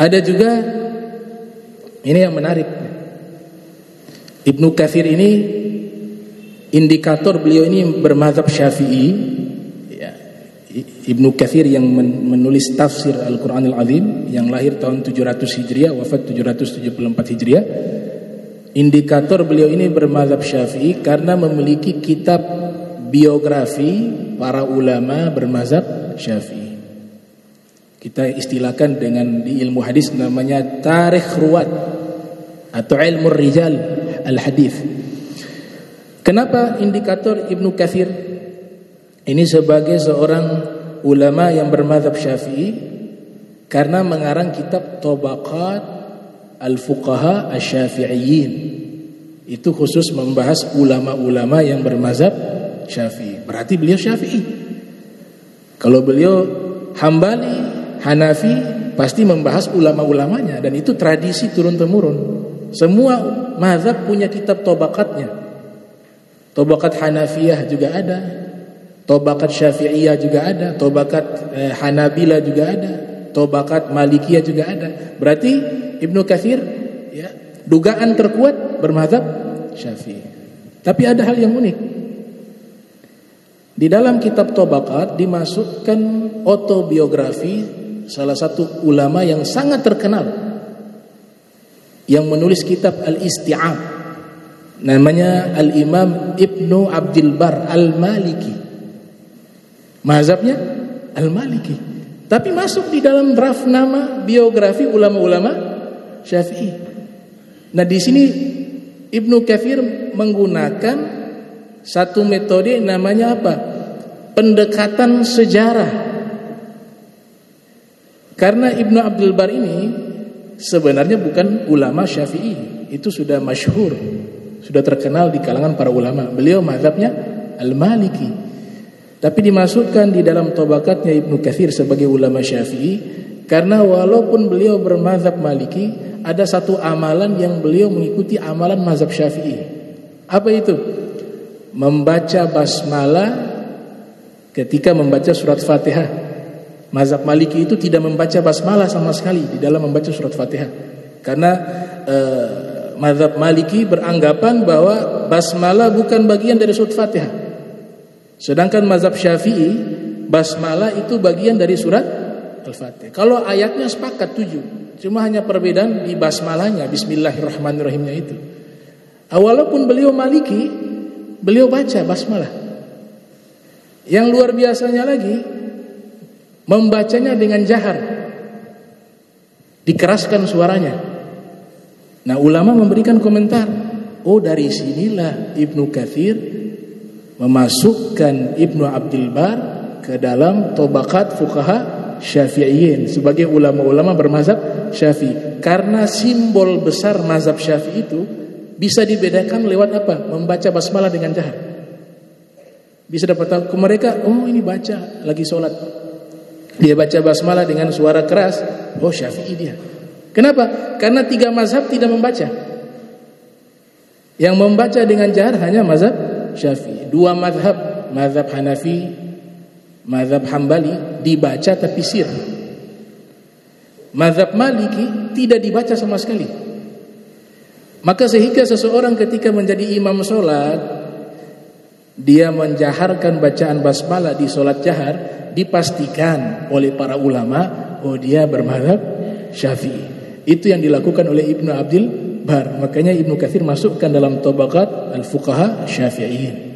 Ada juga ini yang menarik. Ibnu Katsir ini indikator beliau ini bermadzhab Syafi'i. Ya, Ibnu Katsir yang menulis tafsir Al-Qur'anul Azim yang lahir tahun 700 Hijriah, wafat 774 Hijriah. Indikator beliau ini bermadzhab Syafi'i karena memiliki kitab biografi para ulama bermadzhab Syafi'i. Kita istilahkan dengan di ilmu hadis namanya tarikh ruwat atau ilmu rijal al-hadis. Kenapa indikator Ibnu Katsir ini sebagai seorang ulama yang bermadzhab Syafi'i? Karena mengarang kitab Tabaqat al-Fuqaha asy-Syafi'iyyin. Itu khusus membahas ulama-ulama yang bermadzhab Syafi'i. Berarti beliau Syafi'i. Kalau beliau Hambali, Hanafi, pasti membahas ulama-ulamanya, dan itu tradisi turun-temurun. Semua mazhab punya kitab tabaqatnya. Tabaqat Hanafiyah juga ada, tabaqat Syafi'iyah juga ada, tabaqat Hanabila juga ada, tabaqat Malikiyah juga ada. Berarti Ibnu Katsir ya, dugaan terkuat bermazhab Syafi'i. Tapi ada hal yang unik. Di dalam kitab tabaqat dimasukkan autobiografi salah satu ulama yang sangat terkenal yang menulis kitab Al-Isti'ab, namanya Al-Imam Ibnu Abdul Bar Al-Maliki. Mazhabnya Al-Maliki, tapi masuk di dalam draft nama biografi ulama-ulama Syafi'i. Nah, di sini Ibnu Katsir menggunakan satu metode namanya apa? Pendekatan sejarah. Karena Ibnu Abdul Bar ini sebenarnya bukan ulama Syafi'i, itu sudah masyhur, sudah terkenal di kalangan para ulama. Beliau mazhabnya Al-Maliki, tapi dimasukkan di dalam tabaqatnya Ibnu Katsir sebagai ulama Syafi'i. Karena walaupun beliau bermazhab Maliki, ada satu amalan yang beliau mengikuti amalan mazhab Syafi'i. Apa itu? Membaca basmalah ketika membaca surat Fatihah. Mazhab Maliki itu tidak membaca basmalah sama sekali di dalam membaca surat Fatihah. Karena mazhab Maliki beranggapan bahwa basmalah bukan bagian dari surat Fatihah. Sedangkan mazhab Syafi'i, basmalah itu bagian dari surat Al-Fatihah. Kalau ayatnya sepakat 7, cuma hanya perbedaan di basmalahnya, bismillahirrahmanirrahimnya itu. Walaupun beliau Maliki, beliau baca basmalah. Yang luar biasanya lagi, membacanya dengan jahar, dikeraskan suaranya. Nah, ulama memberikan komentar, oh dari sinilah Ibnu Katsir memasukkan Ibnu Abdul Bar ke dalam tabaqat fuqaha Syafi'iyyin sebagai ulama-ulama bermazhab Syafi'i. Karena simbol besar mazhab Syafi'i itu bisa dibedakan lewat apa? Membaca basmalah dengan jahar. Bisa dapat tahu ke mereka, oh ini baca lagi sholat, dia baca basmalah dengan suara keras, oh Syafi'i dia. Kenapa? Karena 3 mazhab tidak membaca. Yang membaca dengan jahar hanya mazhab Syafi'i. 2 mazhab, mazhab Hanafi, mazhab Hambali dibaca tapi sir. Mazhab Maliki tidak dibaca sama sekali. Maka sehingga seseorang ketika menjadi imam sholat, dia menjaharkan bacaan basmalah di sholat jahar, dipastikan oleh para ulama oh dia bermazhab Syafi'i. Itu yang dilakukan oleh Ibnu Abdul Bar. Makanya Ibnu Katsir masukkan dalam tabaqat al-fuqaha Syafi'iyyin.